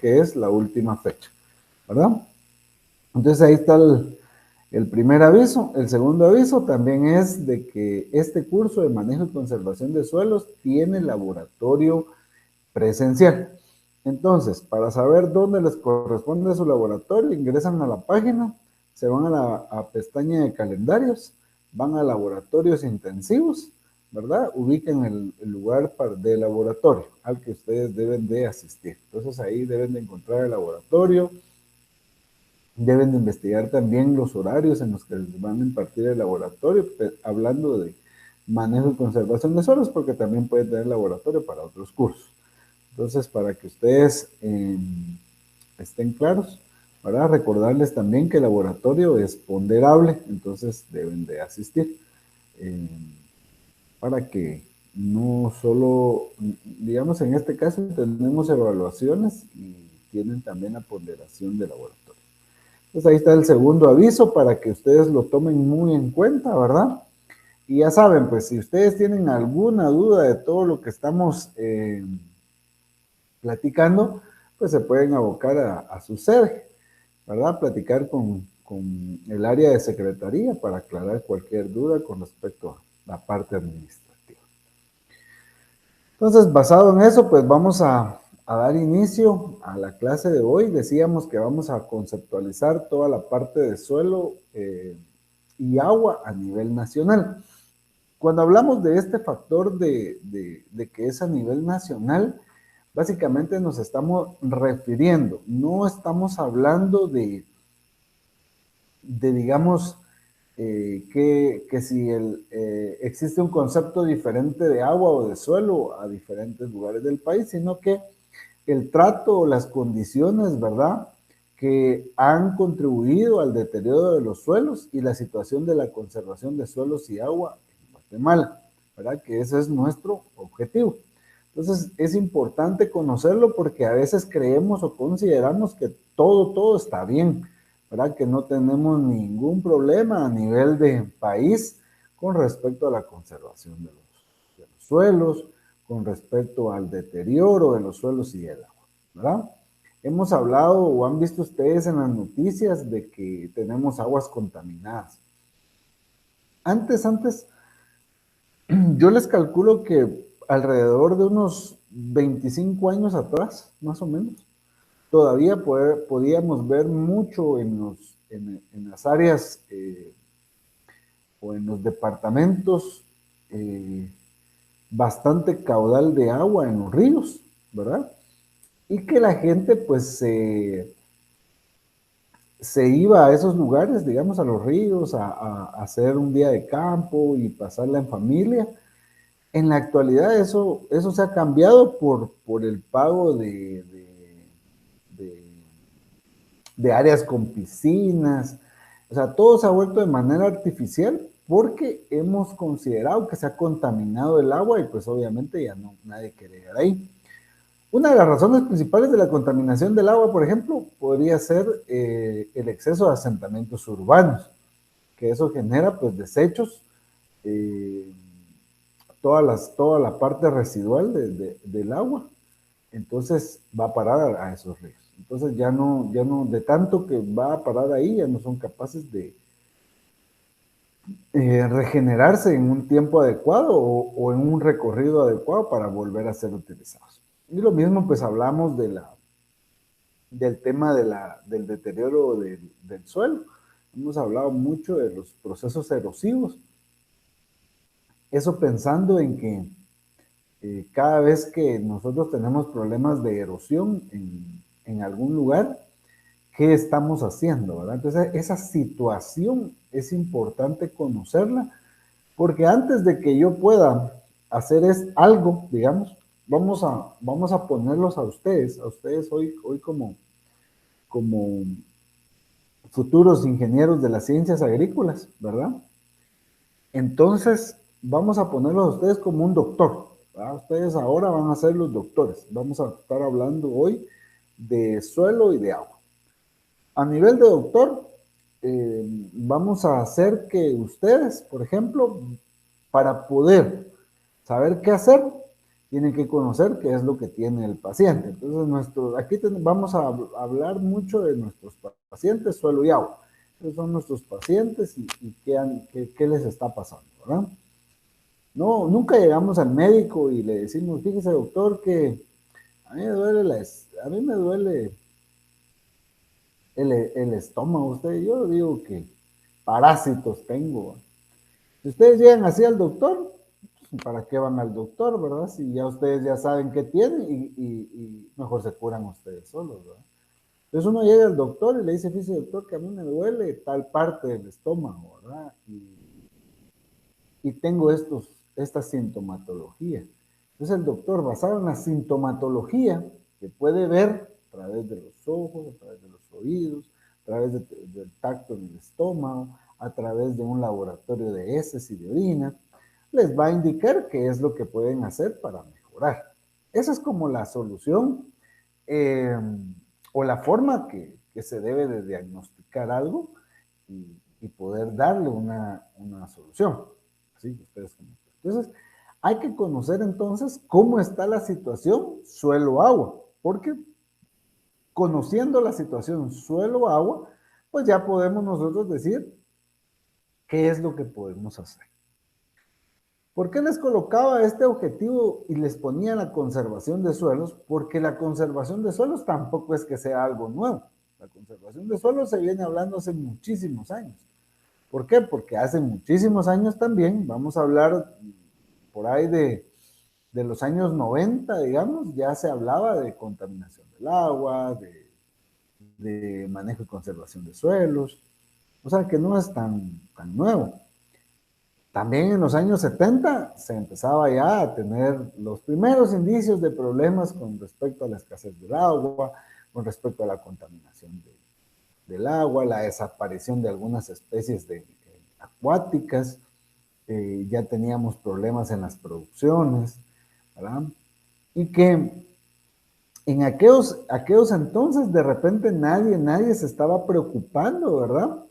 que es la última fecha, ¿verdad? Entonces ahí está el primer aviso. El segundo aviso también es de que este curso de manejo y conservación de suelos tiene laboratorio presencial. Entonces, para saber dónde les corresponde su laboratorio, ingresan a la página, se van a pestaña de calendarios, van a laboratorios intensivos, ¿verdad? Ubiquen el lugar de laboratorio al que ustedes deben de asistir. Entonces ahí deben de encontrar el laboratorio, deben de investigar también los horarios en los que les van a impartir el laboratorio, hablando de manejo y conservación de suelos, porque también pueden tener laboratorio para otros cursos. Entonces, para que ustedes estén claros, para recordarles también que el laboratorio es ponderable, entonces deben de asistir para que no solo, digamos, en este caso tenemos evaluaciones y tienen también la ponderación de laboratorio. Entonces ahí está el segundo aviso para que ustedes lo tomen muy en cuenta, ¿verdad? Y ya saben, pues si ustedes tienen alguna duda de todo lo que estamos platicando, pues se pueden abocar a su sede, ¿verdad? Platicar con el área de secretaría para aclarar cualquier duda con respecto a la parte administrativa. Entonces, basado en eso, pues vamos a dar inicio a la clase de hoy. Decíamos que vamos a conceptualizar toda la parte de suelo y agua a nivel nacional. Cuando hablamos de este factor de que es a nivel nacional, básicamente nos estamos refiriendo, no estamos hablando de digamos, que si existe un concepto diferente de agua o de suelo a diferentes lugares del país, sino que el trato o las condiciones, ¿verdad?, que han contribuido al deterioro de los suelos y la situación de la conservación de suelos y agua en Guatemala, ¿verdad?, que ese es nuestro objetivo. Entonces, es importante conocerlo porque a veces creemos o consideramos que todo está bien, ¿verdad?, que no tenemos ningún problema a nivel de país con respecto a la conservación de los suelos, con respecto al deterioro de los suelos y el agua, ¿verdad? Hemos hablado o han visto ustedes en las noticias de que tenemos aguas contaminadas. Antes, yo les calculo que alrededor de unos 25 años atrás, más o menos, todavía podíamos ver mucho en las áreas o en los departamentos bastante caudal de agua en los ríos, ¿verdad? Y que la gente pues se iba a esos lugares, digamos a los ríos, a hacer un día de campo y pasarla en familia. En la actualidad eso se ha cambiado por el pago de áreas con piscinas. O sea, todo se ha vuelto de manera artificial porque hemos considerado que se ha contaminado el agua y pues obviamente ya no nadie quiere llegar ahí. Una de las razones principales de la contaminación del agua, por ejemplo, podría ser el exceso de asentamientos urbanos, que eso genera pues desechos, eh, toda la parte residual del agua, entonces va a parar a esos ríos. Entonces ya no, de tanto que va a parar ahí, ya no son capaces de regenerarse en un tiempo adecuado o en un recorrido adecuado para volver a ser utilizados. Y lo mismo pues hablamos del tema del deterioro del suelo. Hemos hablado mucho de los procesos erosivos. Eso pensando en que cada vez que nosotros tenemos problemas de erosión en algún lugar, ¿qué estamos haciendo, verdad? Entonces, esa situación es importante conocerla, porque antes de que yo pueda hacer algo, digamos, vamos a ponerlos a ustedes hoy como futuros ingenieros de las ciencias agrícolas, ¿verdad? Entonces, vamos a ponerlos a ustedes como un doctor, ¿verdad? Ustedes ahora van a ser los doctores. Vamos a estar hablando hoy de suelo y de agua. A nivel de doctor, vamos a hacer que ustedes, por ejemplo, para poder saber qué hacer, tienen que conocer qué es lo que tiene el paciente. Entonces, aquí vamos a hablar mucho de nuestros pacientes, suelo y agua. Esos son nuestros pacientes y qué les está pasando, ¿verdad? No, nunca llegamos al médico y le decimos, fíjese doctor que a mí me duele el estómago. Yo digo que parásitos tengo. Si ustedes llegan así al doctor, ¿para qué van al doctor, verdad? Si ya ustedes ya saben qué tienen y mejor se curan ustedes solos, ¿verdad? Entonces uno llega al doctor y le dice, fíjese doctor que a mí me duele tal parte del estómago, ¿verdad? Y tengo esta sintomatología. Entonces el doctor, basado en la sintomatología, que puede ver a través de los ojos, a través de los oídos, a través del tacto en el estómago, a través de un laboratorio de heces y de orina, les va a indicar qué es lo que pueden hacer para mejorar. Esa es como la solución eh, o la forma que se debe de diagnosticar algo y poder darle una solución. ¿Sí? Entonces, hay que conocer entonces cómo está la situación suelo-agua, porque conociendo la situación suelo-agua, pues ya podemos nosotros decir qué es lo que podemos hacer. ¿Por qué les colocaba este objetivo y les ponía la conservación de suelos? Porque la conservación de suelos tampoco es que sea algo nuevo. La conservación de suelos se viene hablando hace muchísimos años. ¿Por qué? Porque hace muchísimos años también, vamos a hablar por ahí de los años 90, digamos, ya se hablaba de contaminación del agua, de manejo y conservación de suelos. O sea que no es tan nuevo. También en los años 70 se empezaba ya a tener los primeros indicios de problemas con respecto a la escasez del agua, con respecto a la contaminación del agua, la desaparición de algunas especies acuáticas, ya teníamos problemas en las producciones, ¿verdad? Y que en aquellos entonces de repente nadie se estaba preocupando, ¿verdad?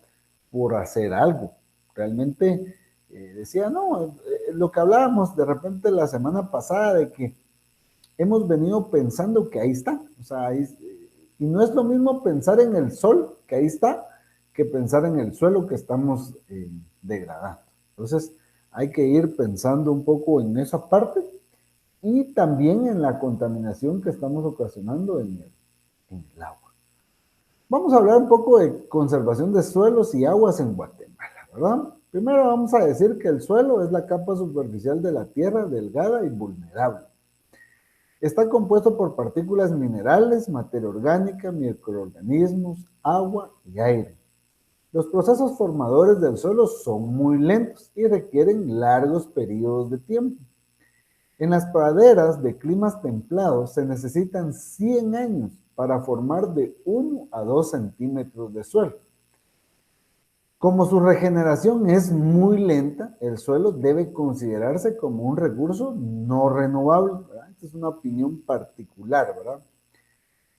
Por hacer algo. Realmente decía, no, lo que hablábamos de repente la semana pasada de que hemos venido pensando que ahí está, o sea, y no es lo mismo pensar en el sol, que ahí está, que pensar en el suelo que estamos degradando. Entonces, hay que ir pensando un poco en esa parte y también en la contaminación que estamos ocasionando en el agua. Vamos a hablar un poco de conservación de suelos y aguas en Guatemala, ¿verdad? Primero vamos a decir que el suelo es la capa superficial de la tierra delgada y vulnerable. Está compuesto por partículas minerales, materia orgánica, microorganismos, agua y aire. Los procesos formadores del suelo son muy lentos y requieren largos periodos de tiempo. En las praderas de climas templados se necesitan 100 años para formar de 1 a 2 centímetros de suelo. Como su regeneración es muy lenta, el suelo debe considerarse como un recurso no renovable, ¿verdad? Esta es una opinión particular, ¿verdad?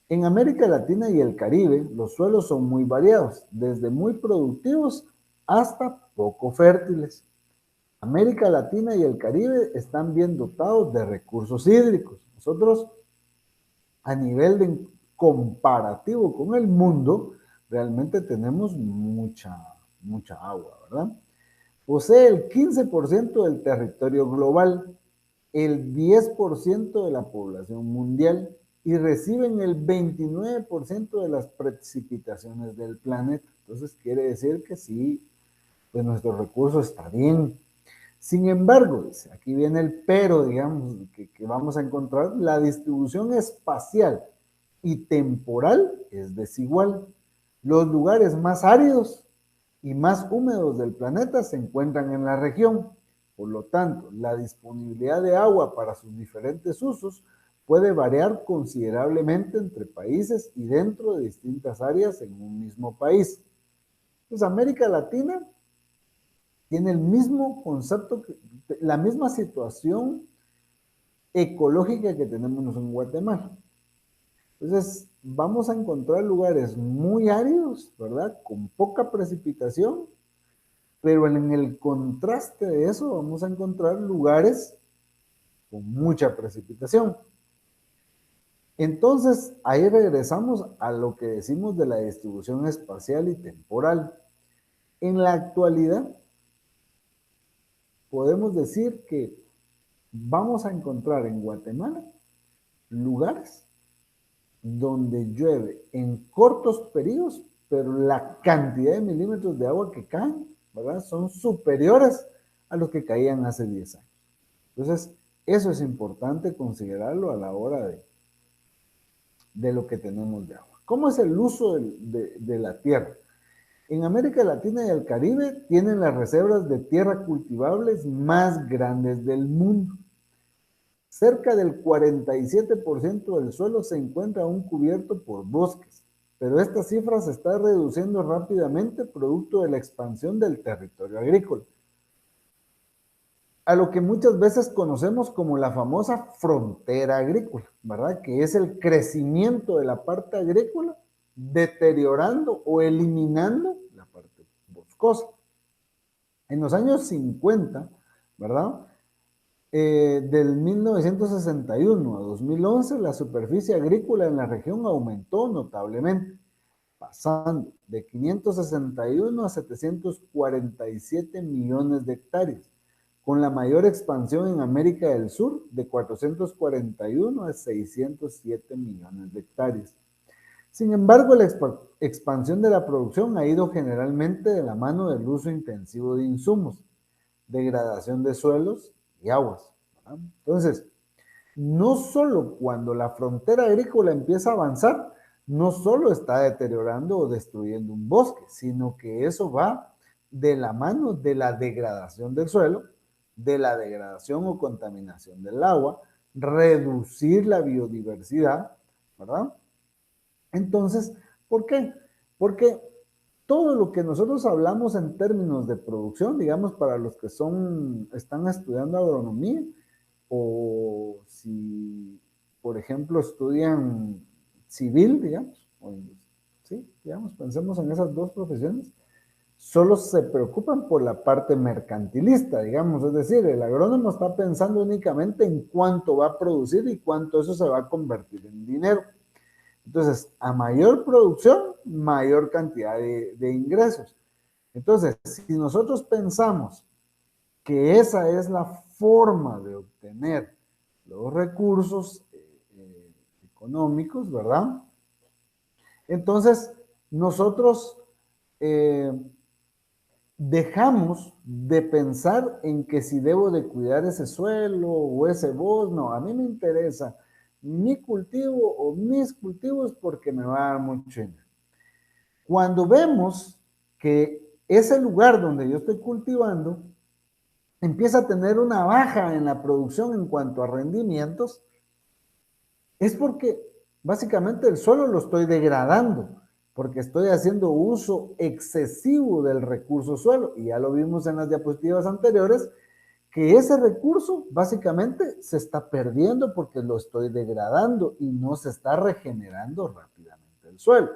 En América Latina y el Caribe, los suelos son muy variados, desde muy productivos hasta poco fértiles. América Latina y el Caribe están bien dotados de recursos hídricos. Nosotros, a nivel de comparativo con el mundo, realmente tenemos mucha agua, ¿verdad? Posee el 15% del territorio global, el 10% de la población mundial y reciben el 29% de las precipitaciones del planeta. Entonces quiere decir que sí, pues nuestro recurso está bien. Sin embargo, aquí viene el pero, digamos, que vamos a encontrar, la distribución espacial y temporal es desigual. Los lugares más áridos y más húmedos del planeta se encuentran en la región. Por lo tanto, la disponibilidad de agua para sus diferentes usos puede variar considerablemente entre países y dentro de distintas áreas en un mismo país. Entonces, América Latina tiene el mismo concepto, la misma situación ecológica que tenemos en Guatemala. Entonces, vamos a encontrar lugares muy áridos, ¿verdad? Con poca precipitación, pero en el contraste de eso vamos a encontrar lugares con mucha precipitación. Entonces, ahí regresamos a lo que decimos de la distribución espacial y temporal. En la actualidad, podemos decir que vamos a encontrar en Guatemala lugares donde llueve en cortos periodos, pero la cantidad de milímetros de agua que caen, ¿verdad? Son superiores a los que caían hace 10 años. Entonces, eso es importante considerarlo a la hora de lo que tenemos de agua. ¿Cómo es el uso de la tierra? En América Latina y el Caribe tienen las reservas de tierra cultivables más grandes del mundo. Cerca del 47% del suelo se encuentra aún cubierto por bosques, pero esta cifra se está reduciendo rápidamente producto de la expansión del territorio agrícola, a lo que muchas veces conocemos como la famosa frontera agrícola, ¿verdad? Que es el crecimiento de la parte agrícola deteriorando o eliminando la parte boscosa. En los años 50, ¿verdad? Del 1961 a 2011, la superficie agrícola en la región aumentó notablemente, pasando de 561 a 747 millones de hectáreas, con la mayor expansión en América del Sur, de 441 a 607 millones de hectáreas. Sin embargo, la expansión de la producción ha ido generalmente de la mano del uso intensivo de insumos, degradación de suelos y aguas, ¿verdad? Entonces, no solo cuando la frontera agrícola empieza a avanzar, no solo está deteriorando o destruyendo un bosque, sino que eso va de la mano de la degradación del suelo, de la degradación o contaminación del agua, reducir la biodiversidad, ¿verdad? Entonces, ¿por qué? Porque todo lo que nosotros hablamos en términos de producción, digamos, para los que están estudiando agronomía, o si, por ejemplo, estudian civil, digamos, sí, digamos, pensemos en esas dos profesiones, solo se preocupan por la parte mercantilista, digamos, es decir, el agrónomo está pensando únicamente en cuánto va a producir y cuánto eso se va a convertir en dinero. Entonces, a mayor producción, mayor cantidad de ingresos. Entonces, si nosotros pensamos que esa es la forma de obtener los recursos económicos, ¿verdad? Entonces, nosotros eh, dejamos de pensar en que si debo de cuidar ese suelo o ese bosque, no, a mí me interesa mi cultivo o mis cultivos porque me va a dar mucho dinero. Cuando vemos que ese lugar donde yo estoy cultivando empieza a tener una baja en la producción en cuanto a rendimientos, es porque básicamente el suelo lo estoy degradando, porque estoy haciendo uso excesivo del recurso suelo, y ya lo vimos en las diapositivas anteriores, que ese recurso básicamente se está perdiendo porque lo estoy degradando y no se está regenerando rápidamente el suelo.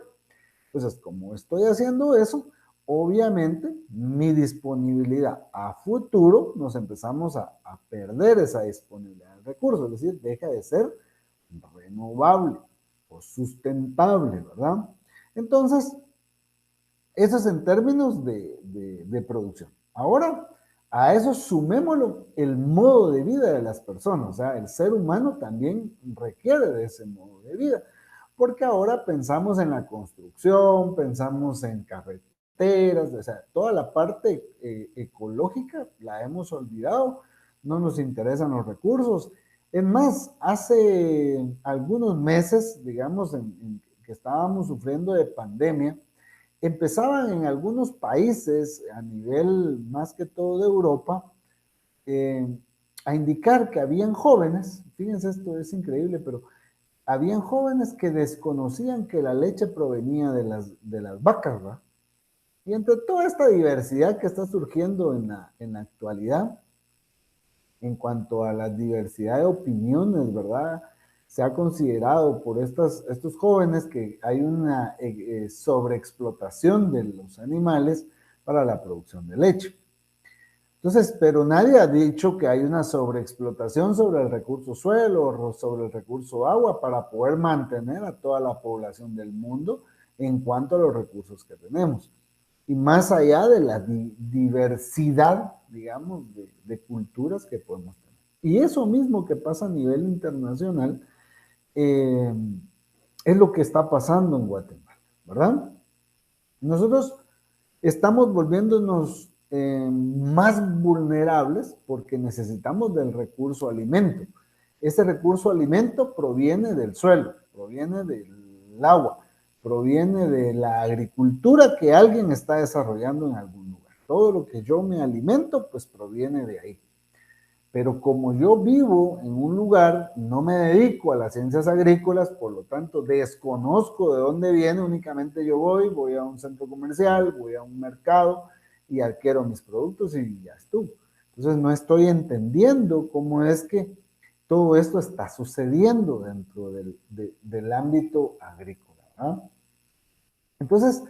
Entonces, como estoy haciendo eso, obviamente mi disponibilidad a futuro nos empezamos a perder esa disponibilidad de recursos, es decir, deja de ser renovable o sustentable, ¿verdad? Entonces, eso es en términos de producción. Ahora, a eso sumémoslo el modo de vida de las personas, o sea, el ser humano también requiere de ese modo de vida, porque ahora pensamos en la construcción, pensamos en carreteras, o sea, toda la parte ecológica la hemos olvidado, no nos interesan los recursos. Es más, hace algunos meses, digamos, que estábamos sufriendo de pandemia, empezaban en algunos países a nivel más que todo de Europa eh, a indicar que habían jóvenes, fíjense esto es increíble, pero habían jóvenes que desconocían que la leche provenía de las vacas, ¿verdad? Y entre toda esta diversidad que está surgiendo en la actualidad, en cuanto a la diversidad de opiniones, ¿verdad? Se ha considerado por estos jóvenes que hay una sobreexplotación de los animales para la producción de leche. Entonces, pero nadie ha dicho que hay una sobreexplotación sobre el recurso suelo o sobre el recurso agua para poder mantener a toda la población del mundo en cuanto a los recursos que tenemos. Y más allá de la diversidad, digamos, de culturas que podemos tener. Y eso mismo que pasa a nivel internacional eh, es lo que está pasando en Guatemala, ¿verdad? Nosotros estamos volviéndonos más vulnerables porque necesitamos del recurso alimento. Ese recurso alimento proviene del suelo, proviene del agua, proviene de la agricultura que alguien está desarrollando en algún lugar. Todo lo que yo me alimento, pues proviene de ahí. Pero como yo vivo en un lugar, no me dedico a las ciencias agrícolas, por lo tanto desconozco de dónde viene, únicamente yo voy a un centro comercial, voy a un mercado y adquiero mis productos y ya estuvo. Entonces no estoy entendiendo cómo es que todo esto está sucediendo dentro del ámbito agrícola, ¿verdad? Entonces,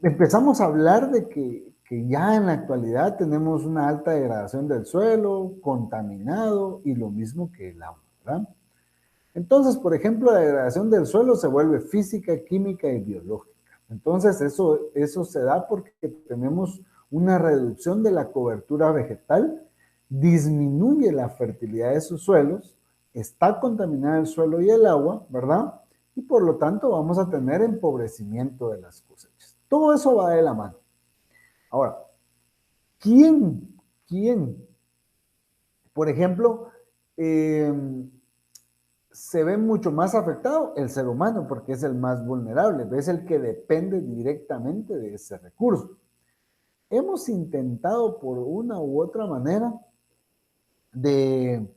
empezamos a hablar de que ya en la actualidad tenemos una alta degradación del suelo, contaminado y lo mismo que el agua, ¿verdad? Entonces, por ejemplo, la degradación del suelo se vuelve física, química y biológica. Entonces, eso se da porque tenemos una reducción de la cobertura vegetal, disminuye la fertilidad de sus suelos, está contaminada el suelo y el agua, ¿verdad? Y por lo tanto vamos a tener empobrecimiento de las cosechas. Todo eso va de la mano. Ahora, ¿quién? Por ejemplo, eh, se ve mucho más afectado el ser humano porque es el más vulnerable, es el que depende directamente de ese recurso. Hemos intentado por una u otra manera de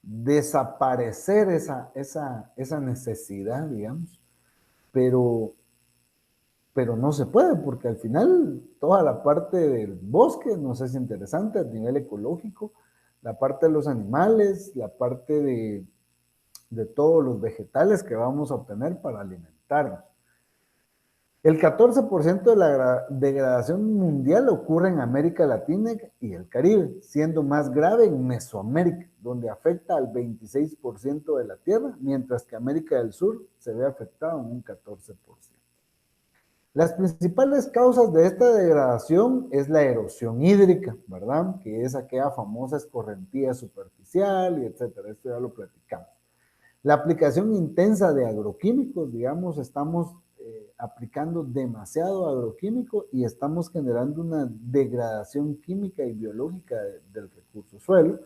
desaparecer esa necesidad, digamos, pero, pero no se puede porque al final toda la parte del bosque nos es interesante a nivel ecológico, la parte de los animales, la parte de todos los vegetales que vamos a obtener para alimentarnos. El 14% de la degradación mundial ocurre en América Latina y el Caribe, siendo más grave en Mesoamérica, donde afecta al 26% de la Tierra, mientras que América del Sur se ve afectado en un 14%. Las principales causas de esta degradación es la erosión hídrica, ¿verdad? Que es aquella famosa escorrentía superficial y etcétera. Esto ya lo platicamos. La aplicación intensa de agroquímicos, digamos, estamos aplicando demasiado agroquímico y estamos generando una degradación química y biológica del recurso suelo.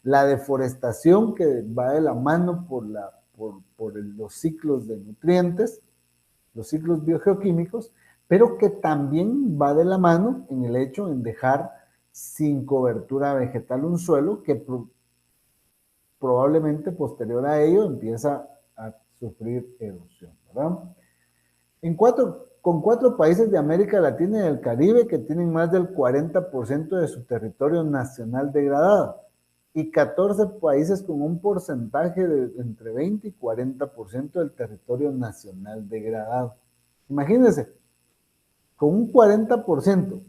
La deforestación que va de la mano por los ciclos de nutrientes, los ciclos biogeoquímicos, pero que también va de la mano en el hecho de dejar sin cobertura vegetal un suelo que probablemente posterior a ello empieza a sufrir erosión, ¿verdad? Con 4 países de América Latina y del Caribe que tienen más del 40% de su territorio nacional degradado y 14 países con un porcentaje de entre 20 y 40% del territorio nacional degradado. Imagínense, con un 40%,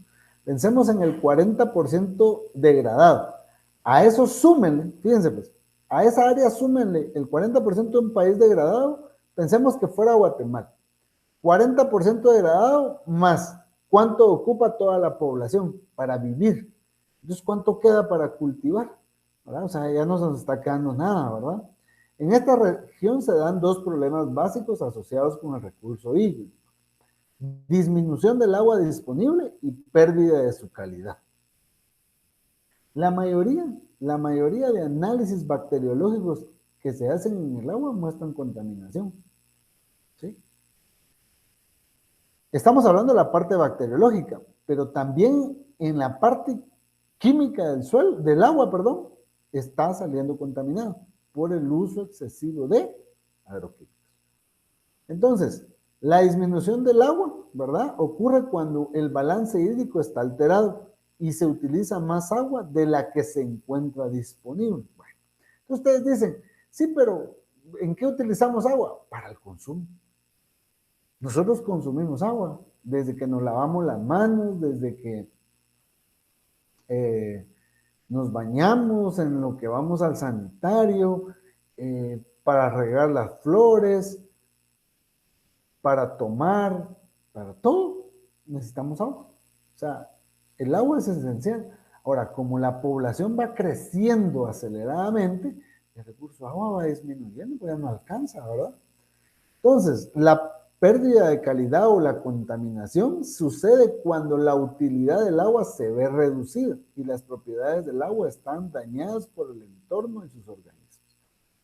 pensemos en el 40% degradado. A eso súmenle, fíjense pues, a esa área súmenle el 40% de un país degradado, pensemos que fuera Guatemala. 40% degradado más cuánto ocupa toda la población para vivir. Entonces, ¿cuánto queda para cultivar? ¿Verdad? O sea, ya no se nos está quedando nada, ¿verdad? En esta región se dan dos problemas básicos asociados con el recurso hídrico. Disminución del agua disponible y pérdida de su calidad. La mayoría, la mayoría de análisis bacteriológicos que se hacen en el agua muestran contaminación. ¿Sí? Estamos hablando de la parte bacteriológica, pero también en la parte química del suelo, del agua, perdón, está saliendo contaminado por el uso excesivo de agroquímicos. Entonces, la disminución del agua, ¿verdad? Ocurre cuando el balance hídrico está alterado y se utiliza más agua de la que se encuentra disponible. Bueno, entonces ustedes dicen, sí, pero ¿en qué utilizamos agua? Para el consumo. Nosotros consumimos agua desde que nos lavamos las manos, desde que nos bañamos, en lo que vamos al sanitario, para regar las flores, para tomar, para todo, necesitamos agua. O sea, el agua es esencial. Ahora, como la población va creciendo aceleradamente, el recurso de agua va disminuyendo, pues ya no alcanza, ¿verdad? Entonces, la pérdida de calidad o la contaminación sucede cuando la utilidad del agua se ve reducida y las propiedades del agua están dañadas por el entorno y sus organismos.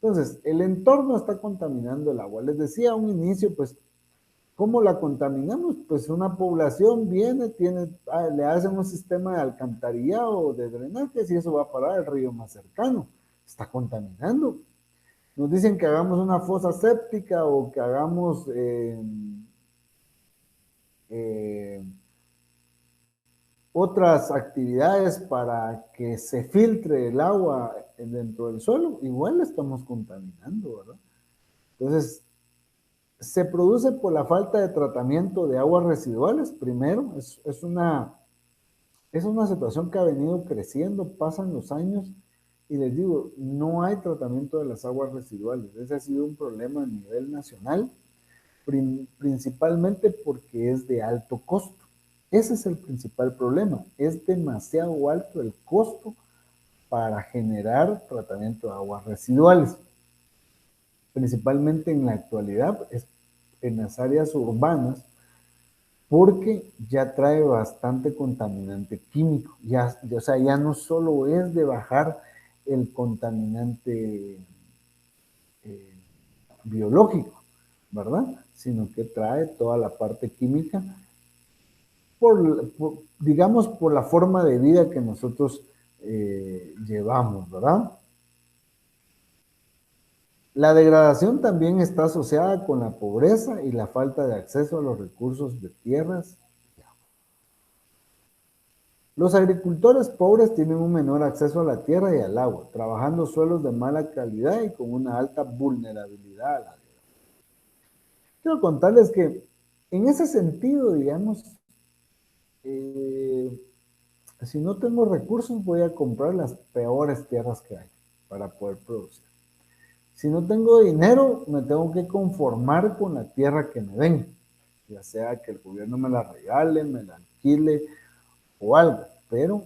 Entonces, el entorno está contaminando el agua. Les decía a un inicio, pues, ¿cómo la contaminamos? Pues una población viene, le hacen un sistema de alcantarillado o de drenaje y eso va a parar al río más cercano. Está contaminando. Nos dicen que hagamos una fosa séptica o que hagamos eh, otras actividades para que se filtre el agua dentro del suelo, igual la estamos contaminando, ¿verdad? Entonces, se produce por la falta de tratamiento de aguas residuales, primero, es una situación que ha venido creciendo, pasan los años y les digo, no hay tratamiento de las aguas residuales. Ese ha sido un problema a nivel nacional, principalmente porque es de alto costo. Ese es el principal problema. Es demasiado alto el costo para generar tratamiento de aguas residuales. Principalmente en la actualidad, en las áreas urbanas, porque ya trae bastante contaminante químico. O sea, ya no solo es de bajar el contaminante eh, biológico, ¿verdad? Sino que trae toda la parte química digamos, por la forma de vida que nosotros llevamos, ¿verdad? La degradación también está asociada con la pobreza y la falta de acceso a los recursos de tierras. Los agricultores pobres tienen un menor acceso a la tierra y al agua, trabajando suelos de mala calidad y con una alta vulnerabilidad a la degradación. Quiero contarles que en ese sentido, digamos, eh, si no tengo recursos voy a comprar las peores tierras que hay para poder producir. Si no tengo dinero, me tengo que conformar con la tierra que me den, ya sea que el gobierno me la regale, me la alquile o algo, pero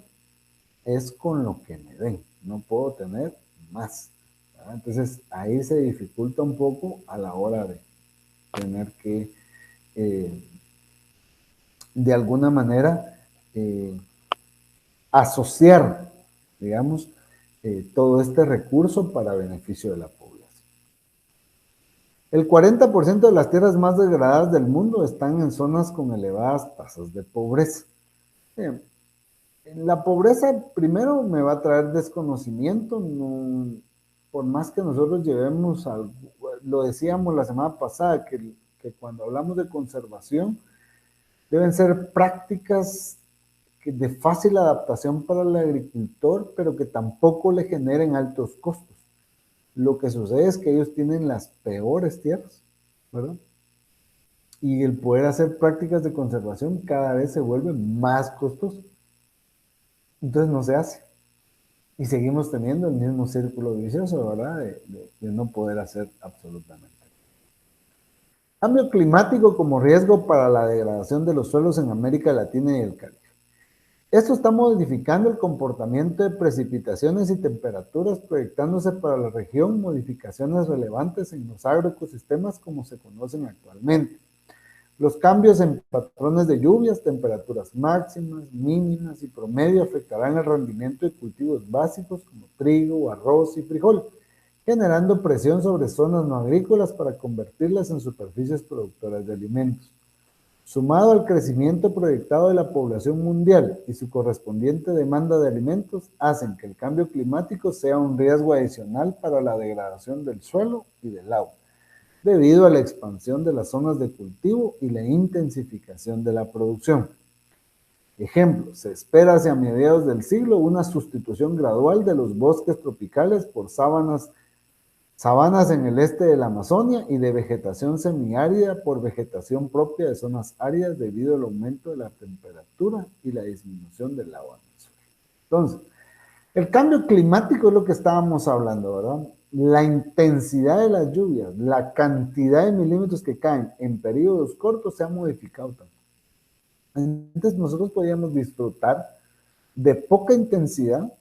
es con lo que me den, no puedo tener más. ¿Verdad? Entonces ahí se dificulta un poco a la hora de tener que, eh, de alguna manera, eh, asociar, digamos, todo este recurso para beneficio de la población. El 40% de las tierras más degradadas del mundo están en zonas con elevadas tasas de pobreza. Bien, la pobreza primero me va a traer desconocimiento, no, por más que nosotros llevemos, lo decíamos la semana pasada, que cuando hablamos de conservación deben ser prácticas de fácil adaptación para el agricultor, pero que tampoco le generen altos costos. Lo que sucede es que ellos tienen las peores tierras, ¿verdad? Y el poder hacer prácticas de conservación cada vez se vuelve más costoso. Entonces no se hace. Y seguimos teniendo el mismo círculo vicioso, ¿verdad? De no poder hacer absolutamente nada. Cambio climático como riesgo para la degradación de los suelos en América Latina y el Caribe. Esto está modificando el comportamiento de precipitaciones y temperaturas, proyectándose para la región modificaciones relevantes en los agroecosistemas como se conocen actualmente. Los cambios en patrones de lluvias, temperaturas máximas, mínimas y promedio afectarán el rendimiento de cultivos básicos como trigo, arroz y frijol, generando presión sobre zonas no agrícolas para convertirlas en superficies productoras de alimentos. Sumado al crecimiento proyectado de la población mundial y su correspondiente demanda de alimentos, hacen que el cambio climático sea un riesgo adicional para la degradación del suelo y del agua, debido a la expansión de las zonas de cultivo y la intensificación de la producción. Ejemplo, se espera hacia mediados del siglo una sustitución gradual de los bosques tropicales por sabanas en el este de la Amazonia y de vegetación semiárida por vegetación propia de zonas áridas debido al aumento de la temperatura y la disminución del agua en el suelo. Entonces, El cambio climático es lo que estábamos hablando, ¿verdad? La intensidad de las lluvias, la cantidad de milímetros que caen en periodos cortos se ha modificado también. Antes nosotros podíamos disfrutar de poca intensidad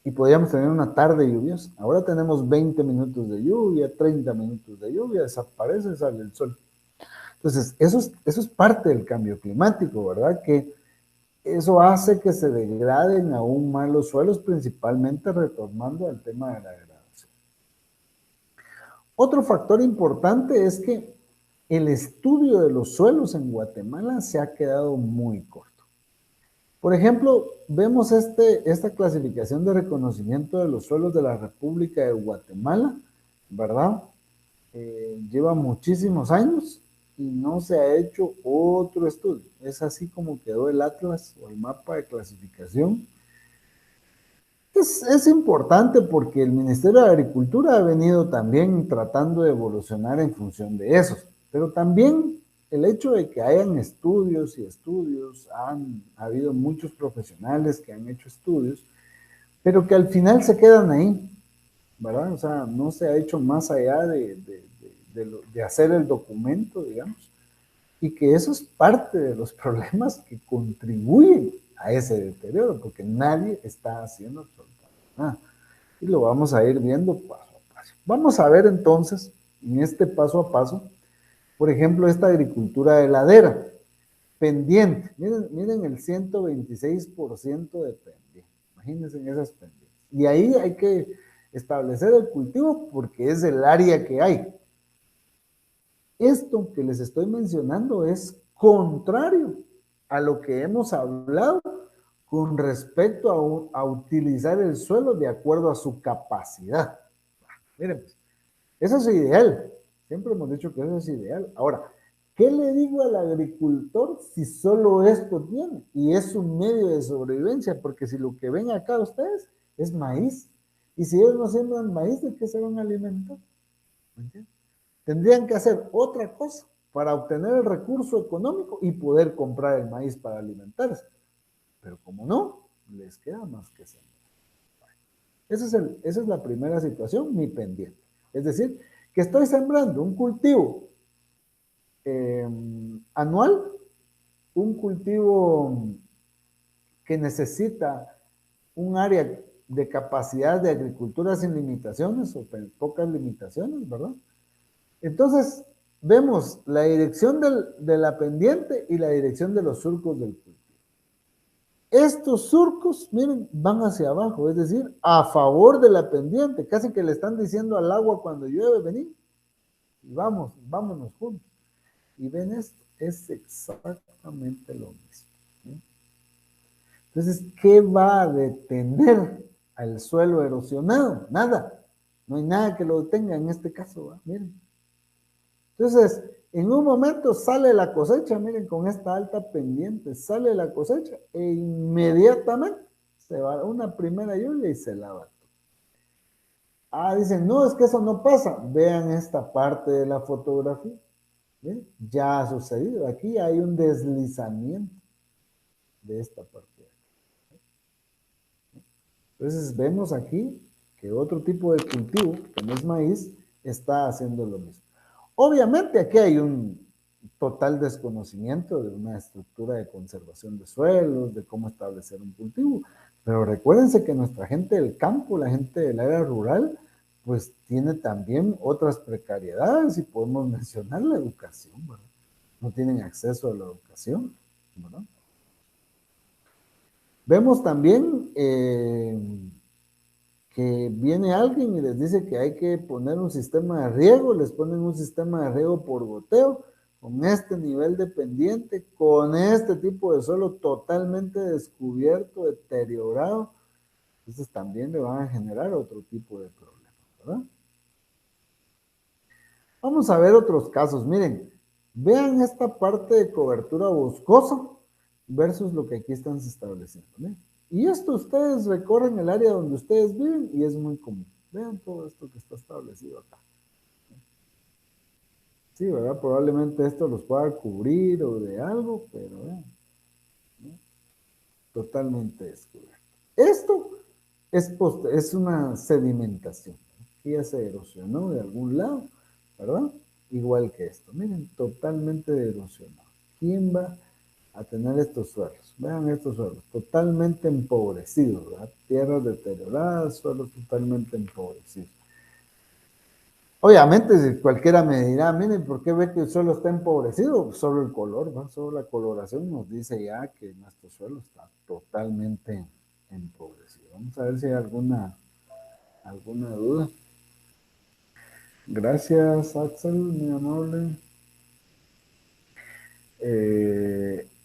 y podíamos tener una tarde lluviosa. Ahora tenemos 20 minutos de lluvia, 30 minutos de lluvia, desaparece, sale el sol. Entonces, eso es parte del cambio climático, ¿verdad? Que eso hace que se degraden aún más los suelos, principalmente retornando al tema de la degradación. Otro factor importante es que el estudio de los suelos en Guatemala se ha quedado muy corto. Por ejemplo, vemos esta clasificación de reconocimiento de los suelos de la República de Guatemala, ¿verdad? Lleva muchísimos años y no se ha hecho otro estudio. Es así como quedó el atlas o el mapa de clasificación. Es importante porque el Ministerio de Agricultura ha venido también tratando de evolucionar en función de eso, pero también el hecho de que hayan estudios y estudios, han habido muchos profesionales que han hecho estudios, pero que al final se quedan ahí, ¿verdad? O sea, no se ha hecho más allá de hacer el documento, digamos, y que eso es parte de los problemas que contribuyen a ese deterioro, porque nadie está haciendo absolutamente nada. Y lo vamos a ir viendo paso a paso. Vamos a ver entonces, en este paso a paso, por ejemplo, esta agricultura de ladera, pendiente. Miren el 126% de pendiente. Imagínense en esas pendientes. Y ahí hay que establecer el cultivo porque es el área que hay. Esto que les estoy mencionando es contrario a lo que hemos hablado con respecto a utilizar el suelo de acuerdo a su capacidad. Miren, pues, eso es ideal. Siempre hemos dicho que eso es ideal. Ahora, ¿qué le digo al agricultor si solo esto tiene? Y es un medio de sobrevivencia, porque si lo que ven acá ustedes es maíz, y si ellos no siembran maíz, ¿de qué se van a alimentar? ¿Me entiendes? Tendrían que hacer otra cosa para obtener el recurso económico y poder comprar el maíz para alimentarse. Pero como no, les queda más que sembrar. Esa es la primera situación, mi pendiente. Es decir, que estoy sembrando un cultivo anual, un cultivo que necesita un área de capacidad de agricultura sin limitaciones o pocas limitaciones, ¿verdad? Entonces, vemos la dirección de la pendiente y la dirección de los surcos del cultivo. Estos surcos, miren, van hacia abajo, es decir, a favor de la pendiente, casi que le están diciendo al agua cuando llueve, vení, y vámonos juntos. Y ven esto, es exactamente lo mismo. ¿Sí? Entonces, ¿qué va a detener al suelo erosionado? Nada, no hay nada que lo detenga en este caso, ¿va? Miren. Entonces, en un momento sale la cosecha, miren, con esta alta pendiente, sale la cosecha e inmediatamente se va una primera lluvia y se lava. Ah, dicen, no, es que eso no pasa. Vean esta parte de la fotografía. ¿Ven? Ya ha sucedido. Aquí hay un deslizamiento de esta parte. Entonces vemos aquí que otro tipo de cultivo, que no es maíz, está haciendo lo mismo. Obviamente aquí hay un total desconocimiento de una estructura de conservación de suelos, de cómo establecer un cultivo, pero recuérdense que nuestra gente del campo, la gente del área rural, pues tiene también otras precariedades y podemos mencionar la educación, ¿verdad? No tienen acceso a la educación, ¿verdad? Vemos también que viene alguien y les dice que hay que poner un sistema de riego, les ponen un sistema de riego por goteo, con este nivel de pendiente, con este tipo de suelo totalmente descubierto, deteriorado, entonces también le van a generar otro tipo de problemas, ¿verdad? Vamos a ver otros casos, miren, vean esta parte de cobertura boscosa versus lo que aquí están estableciendo, ¿no? Y esto ustedes recorren el área donde ustedes viven y es muy común. Vean todo esto que está establecido acá. Sí, ¿verdad? Probablemente esto los pueda cubrir o de algo, pero vean, ¿no? Totalmente descubierto. es una sedimentación, ¿no? Que ya se erosionó de algún lado, ¿verdad? Igual que esto, miren, totalmente erosionado. ¿Quién va a tener estos suelos? Vean estos suelos, totalmente empobrecidos, ¿verdad? Tierras deterioradas, suelos totalmente empobrecidos. Obviamente, si cualquiera me dirá, miren, ¿por qué ve que el suelo está empobrecido? Solo el color, ¿va? Solo la coloración nos dice ya que nuestro suelo está totalmente empobrecido. Vamos a ver si hay alguna duda. Gracias, Axel, muy amable.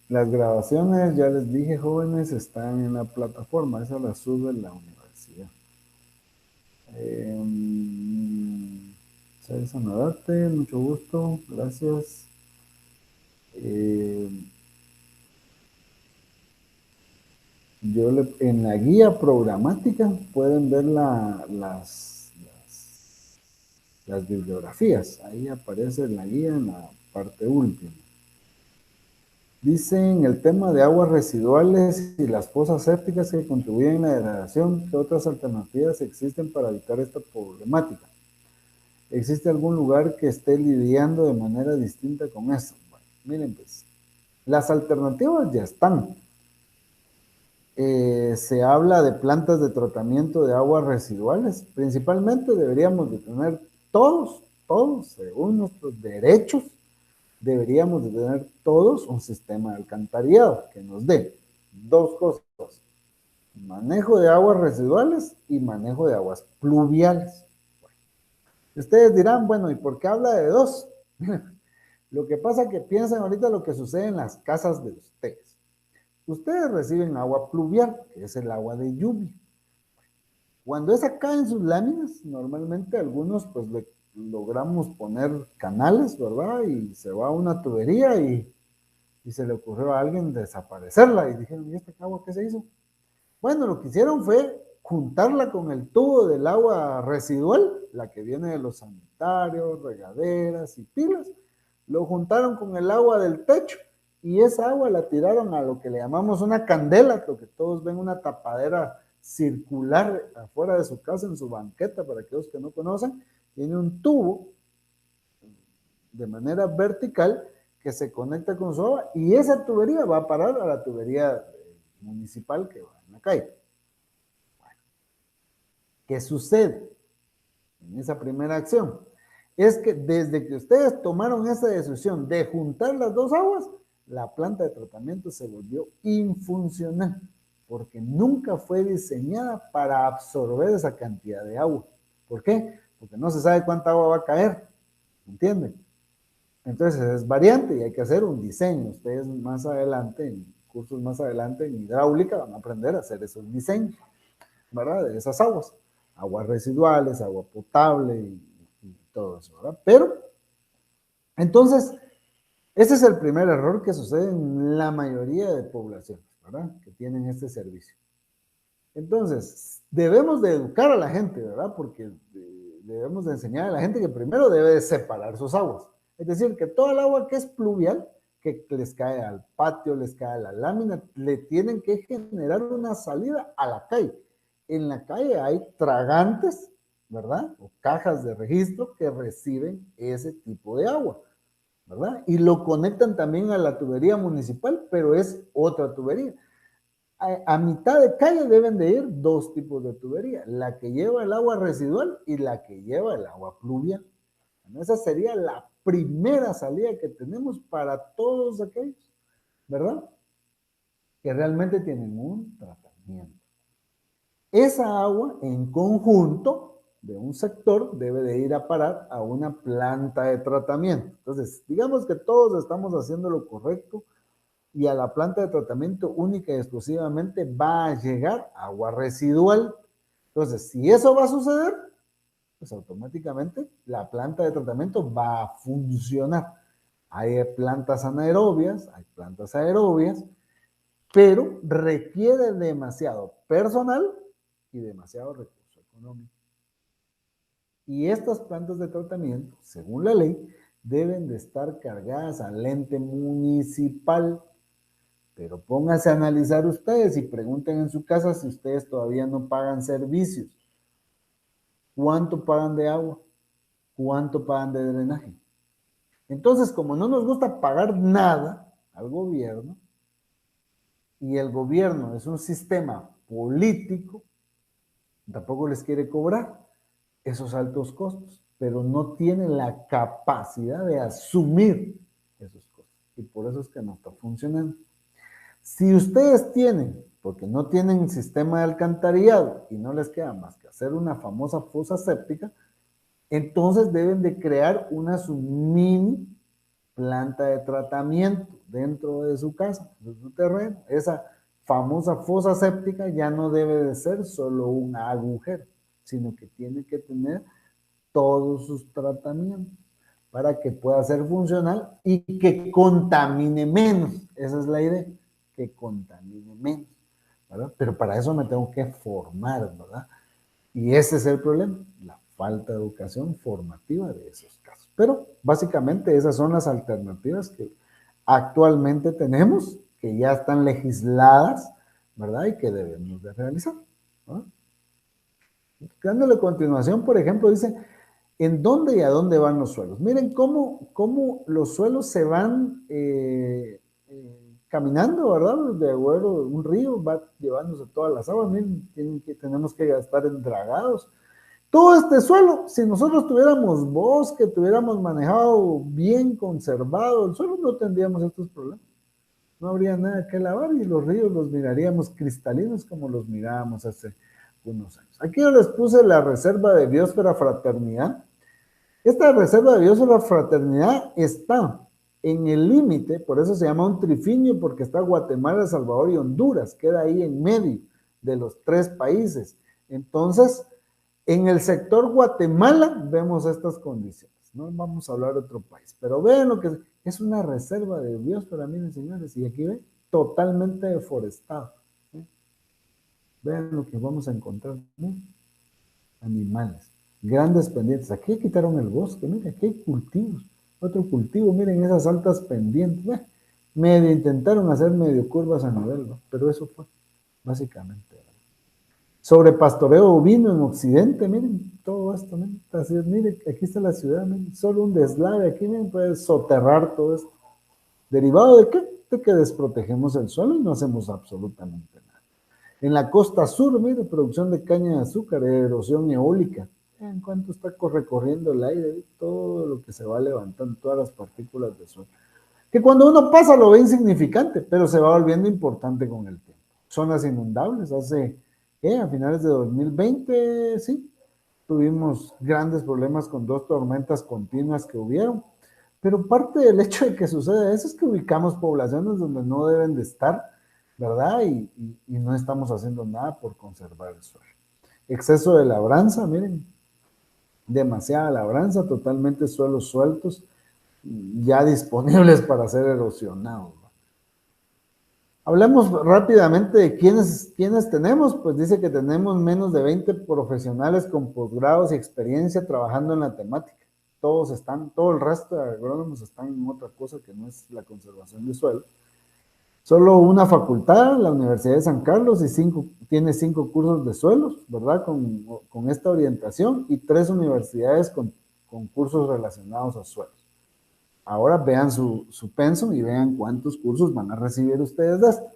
Las grabaciones, ya les dije, jóvenes, están en la plataforma, esa la sube la universidad. César Nadate, mucho gusto, gracias. En la guía programática pueden ver las bibliografías. Ahí aparece en la guía en la parte última. Dicen el tema de aguas residuales y las fosas sépticas que contribuyen a la degradación. ¿Qué otras alternativas existen para evitar esta problemática? ¿Existe algún lugar que esté lidiando de manera distinta con eso? Bueno, miren pues, las alternativas ya están. Se habla de plantas de tratamiento de aguas residuales. Principalmente deberíamos de tener todos, según nuestros derechos, deberíamos de tener todos un sistema de alcantarillado que nos dé dos cosas: manejo de aguas residuales y manejo de aguas pluviales. Ustedes dirán, bueno, ¿y por qué habla de dos? Lo que pasa es que piensan ahorita lo que sucede en las casas de ustedes. Ustedes reciben agua pluvial, que es el agua de lluvia. Cuando esa cae en sus láminas, normalmente algunos pues logramos poner canales, ¿verdad? Y se va a una tubería y se le ocurrió a alguien desaparecerla y dijeron, ¿y esta agua qué se hizo? Bueno, lo que hicieron fue juntarla con el tubo del agua residual, la que viene de los sanitarios, regaderas y pilas, lo juntaron con el agua del techo y esa agua la tiraron a lo que le llamamos una candela, lo que todos ven, una tapadera circular afuera de su casa, en su banqueta, para aquellos que no conocen, tiene un tubo de manera vertical que se conecta con su agua y esa tubería va a parar a la tubería municipal que va en la calle. ¿Qué sucede en esa primera acción? Es que desde que ustedes tomaron esa decisión de juntar las dos aguas, la planta de tratamiento se volvió infuncional, porque nunca fue diseñada para absorber esa cantidad de agua. ¿Por qué? Porque no se sabe cuánta agua va a caer, ¿entienden? Entonces es variante y hay que hacer un diseño. Ustedes más adelante, en cursos más adelante en hidráulica, van a aprender a hacer esos diseños, ¿verdad? De esas aguas. Aguas residuales, agua potable y todo eso, ¿verdad? Pero, entonces, ese es el primer error que sucede en la mayoría de poblaciones, ¿verdad? Que tienen este servicio. Entonces, debemos de educar a la gente, ¿verdad? Porque debemos de enseñar a la gente que primero debe de separar sus aguas. Es decir, que toda el agua que es pluvial, que les cae al patio, les cae a la lámina, le tienen que generar una salida a la calle. En la calle hay tragantes, ¿verdad? O cajas de registro que reciben ese tipo de agua, ¿verdad? Y lo conectan también a la tubería municipal, pero es otra tubería. A mitad de calle deben de ir dos tipos de tubería, la que lleva el agua residual y la que lleva el agua pluvial. Esa sería la primera salida que tenemos para todos aquellos, ¿verdad? Que realmente tienen un tratamiento. Esa agua en conjunto de un sector debe de ir a parar a una planta de tratamiento. Entonces, digamos que todos estamos haciendo lo correcto y a la planta de tratamiento única y exclusivamente va a llegar agua residual. Entonces, si eso va a suceder, pues automáticamente la planta de tratamiento va a funcionar. Hay plantas anaerobias, hay plantas aerobias, pero requiere demasiado personal y demasiado recurso económico. Y estas plantas de tratamiento, según la ley, deben de estar cargadas al ente municipal. Pero pónganse a analizar ustedes y pregunten en su casa si ustedes todavía no pagan servicios. ¿Cuánto pagan de agua? ¿Cuánto pagan de drenaje? Entonces, como no nos gusta pagar nada al gobierno, y el gobierno es un sistema político, tampoco les quiere cobrar esos altos costos, pero no tiene la capacidad de asumir esos costos. Y por eso es que no está funcionando. Si ustedes tienen, porque no tienen sistema de alcantarillado y no les queda más que hacer una famosa fosa séptica, entonces deben de crear una mini planta de tratamiento dentro de su casa, de su terreno. Esa famosa fosa séptica ya no debe de ser solo un agujero, sino que tiene que tener todos sus tratamientos para que pueda ser funcional y que contamine menos. Esa es la idea, que contamine menos, ¿verdad? Pero para eso me tengo que formar, ¿verdad? Y ese es el problema, la falta de educación formativa de esos casos. Pero básicamente esas son las alternativas que actualmente tenemos, que ya están legisladas, ¿verdad? Y que debemos de realizar, ¿no? Dándole continuación, por ejemplo, dice, ¿en dónde y a dónde van los suelos? Miren cómo los suelos se van caminando, ¿verdad? De acuerdo, un río va llevándose todas las aguas. Miren, tenemos que gastar en dragados. Todo este suelo, si nosotros tuviéramos bosque, tuviéramos manejado bien conservado el suelo, no tendríamos estos problemas. No habría nada que lavar y los ríos los miraríamos cristalinos como los mirábamos hace unos años. Aquí yo les puse la reserva de biosfera Fraternidad. Esta reserva de biosfera Fraternidad está en el límite, por eso se llama un trifinio, porque está Guatemala, El Salvador y Honduras, queda ahí en medio de los tres países. Entonces, en el sector Guatemala vemos estas condiciones. No vamos a hablar de otro país, pero vean lo que es una reserva de biosfera, miren señores, y aquí ven, totalmente deforestado. ¿Sí? Vean lo que vamos a encontrar, ¿no? Animales, grandes pendientes. Aquí quitaron el bosque, miren, aquí hay cultivos. Otro cultivo, miren esas altas pendientes. Bueno, medio intentaron hacer medio curvas a nivel, ¿no? Pero eso fue básicamente. Sobre pastoreo bovino en Occidente, miren, todo esto, miren, así, miren, aquí está la ciudad, miren, solo un deslave aquí, miren, puede soterrar todo esto. ¿Derivado de qué? De que desprotegemos el suelo y no hacemos absolutamente nada. En la costa sur, miren, producción de caña de azúcar, erosión eólica. En cuanto está recorriendo el aire, todo lo que se va levantando, todas las partículas de suelo. Que cuando uno pasa lo ve insignificante, pero se va volviendo importante con el tiempo. Zonas inundables, a finales de 2020, sí, tuvimos grandes problemas con 2 tormentas continuas que hubieron, pero parte del hecho de que suceda eso es que ubicamos poblaciones donde no deben de estar, ¿verdad? Y no estamos haciendo nada por conservar el suelo. Exceso de labranza, miren, demasiada labranza, totalmente suelos sueltos, ya disponibles para ser erosionados. Hablemos rápidamente de quiénes tenemos. Pues dice que tenemos menos de 20 profesionales con posgrados y experiencia trabajando en la temática. Todo el resto de agrónomos están en otra cosa que no es la conservación de suelo. Solo una facultad, la Universidad de San Carlos, tiene 5 cursos de suelos, ¿verdad? Con esta orientación, y 3 universidades con cursos relacionados a suelos. Ahora vean su pensum y vean cuántos cursos van a recibir ustedes de esto.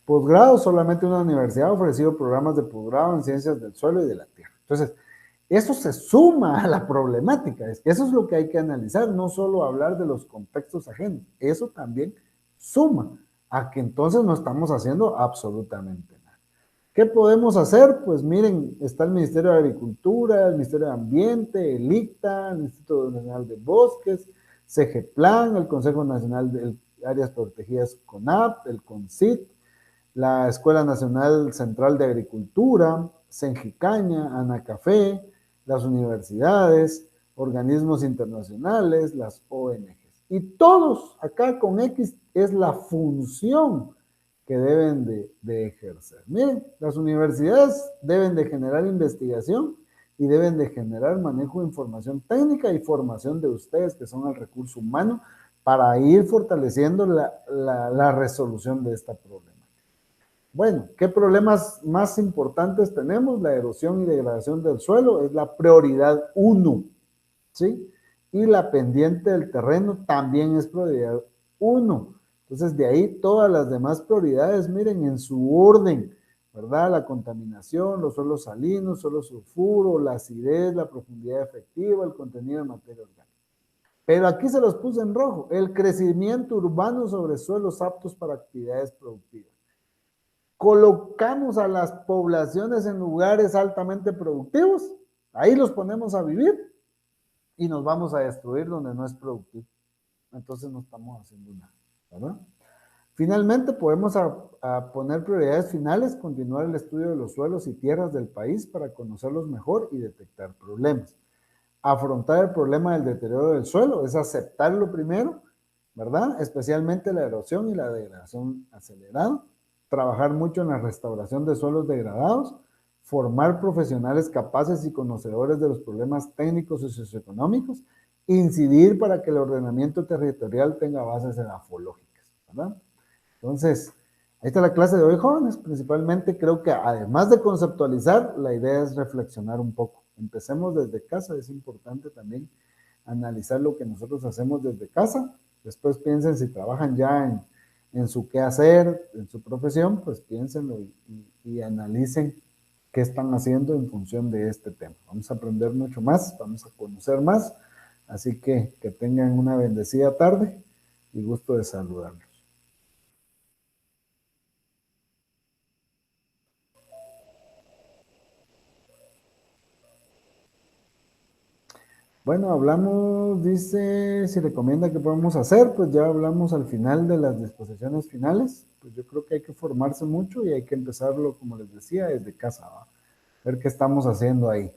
Posgrado, solamente una universidad ha ofrecido programas de posgrado en ciencias del suelo y de la tierra. Entonces, eso se suma a la problemática. Eso es lo que hay que analizar, no solo hablar de los contextos ajenos. Eso también suma a que entonces no estamos haciendo absolutamente nada. ¿Qué podemos hacer? Pues miren, está el Ministerio de Agricultura, el Ministerio de Ambiente, el ICTA, el Instituto Nacional de Bosques, CGPLAN, el Consejo Nacional de Áreas Protegidas CONAP, el CONCIT, la Escuela Nacional Central de Agricultura, Senjicaña, Anacafé, las universidades, organismos internacionales, las ONGs. Y todos acá con X es la función que deben de ejercer. Miren, las universidades deben de generar investigación y deben de generar manejo de información técnica y formación de ustedes, que son el recurso humano, para ir fortaleciendo la resolución de esta problemática. Bueno, ¿qué problemas más importantes tenemos? La erosión y degradación del suelo es la prioridad 1, ¿sí? Y la pendiente del terreno también es prioridad 1. Entonces, de ahí todas las demás prioridades, miren, en su orden, ¿verdad? La contaminación, los suelos salinos, suelo sulfuro, la acidez, la profundidad efectiva, el contenido de materia orgánica. Pero aquí se los puse en rojo, el crecimiento urbano sobre suelos aptos para actividades productivas. Colocamos a las poblaciones en lugares altamente productivos, ahí los ponemos a vivir y nos vamos a destruir donde no es productivo. Entonces no estamos haciendo nada, ¿verdad? Finalmente, podemos a poner prioridades finales, continuar el estudio de los suelos y tierras del país para conocerlos mejor y detectar problemas. Afrontar el problema del deterioro del suelo es aceptarlo primero, ¿verdad? Especialmente la erosión y la degradación acelerada. Trabajar mucho en la restauración de suelos degradados, formar profesionales capaces y conocedores de los problemas técnicos y socioeconómicos, incidir para que el ordenamiento territorial tenga bases edafológicas, ¿verdad? Entonces, ahí está la clase de hoy, jóvenes. Principalmente creo que además de conceptualizar, la idea es reflexionar un poco. Empecemos desde casa, es importante también analizar lo que nosotros hacemos desde casa. Después piensen si trabajan ya en su quehacer, en su profesión, pues piénsenlo y analicen qué están haciendo en función de este tema. Vamos a aprender mucho más, vamos a conocer más. Así que tengan una bendecida tarde y gusto de saludarlos. Bueno, hablamos, dice, si recomienda que podemos hacer, pues ya hablamos al final de las disposiciones finales, pues yo creo que hay que formarse mucho y hay que empezarlo, como les decía, desde casa, ¿va? Ver qué estamos haciendo ahí.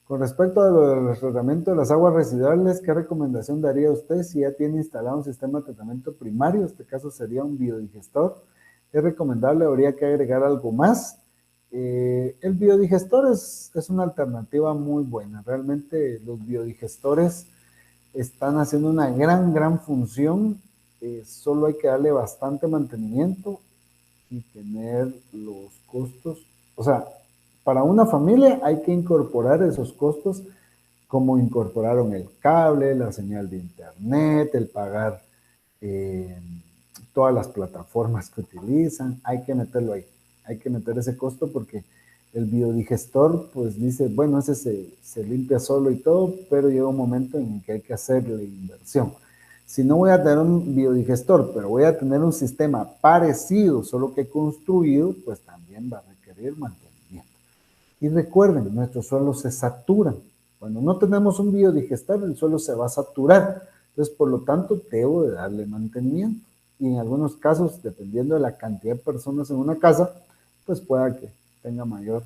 Con respecto a lo del tratamiento de las aguas residuales, ¿qué recomendación daría usted si ya tiene instalado un sistema de tratamiento primario? En este caso sería un biodigestor. ¿Es recomendable? ¿Habría que agregar algo más? El biodigestor es una alternativa muy buena. Realmente los biodigestores están haciendo una gran función. Solo hay que darle bastante mantenimiento y tener los costos. O sea, para una familia hay que incorporar esos costos como incorporaron el cable, la señal de internet, el pagar eh, todas las plataformas que utilizan, hay que meterlo ahí, hay que meter ese costo porque el biodigestor pues dice, bueno, ese se limpia solo y todo, pero llega un momento en que hay que hacerle inversión. Si no voy a tener un biodigestor, pero voy a tener un sistema parecido, solo que construido, pues también va a requerir mantenimiento. Y recuerden, nuestros suelos se saturan. Cuando no tenemos un biodigestor, el suelo se va a saturar. Entonces, por lo tanto, debo de darle mantenimiento. Y en algunos casos, dependiendo de la cantidad de personas en una casa, pues pueda que tenga mayor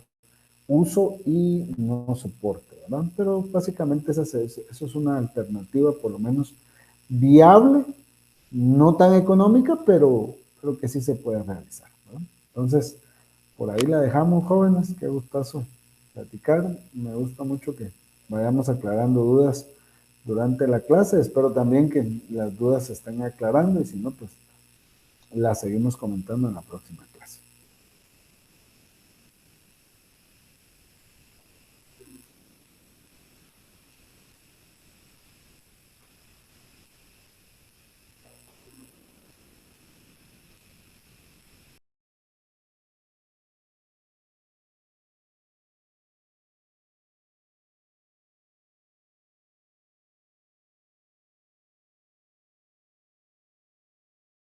uso y no soporte, ¿verdad? Pero básicamente eso es una alternativa, por lo menos viable, no tan económica, pero creo que sí se puede realizar, ¿verdad? Entonces, por ahí la dejamos, jóvenes. Qué gustazo platicar. Me gusta mucho que vayamos aclarando dudas durante la clase. Espero también que las dudas se estén aclarando y si no, pues las seguimos comentando en la próxima.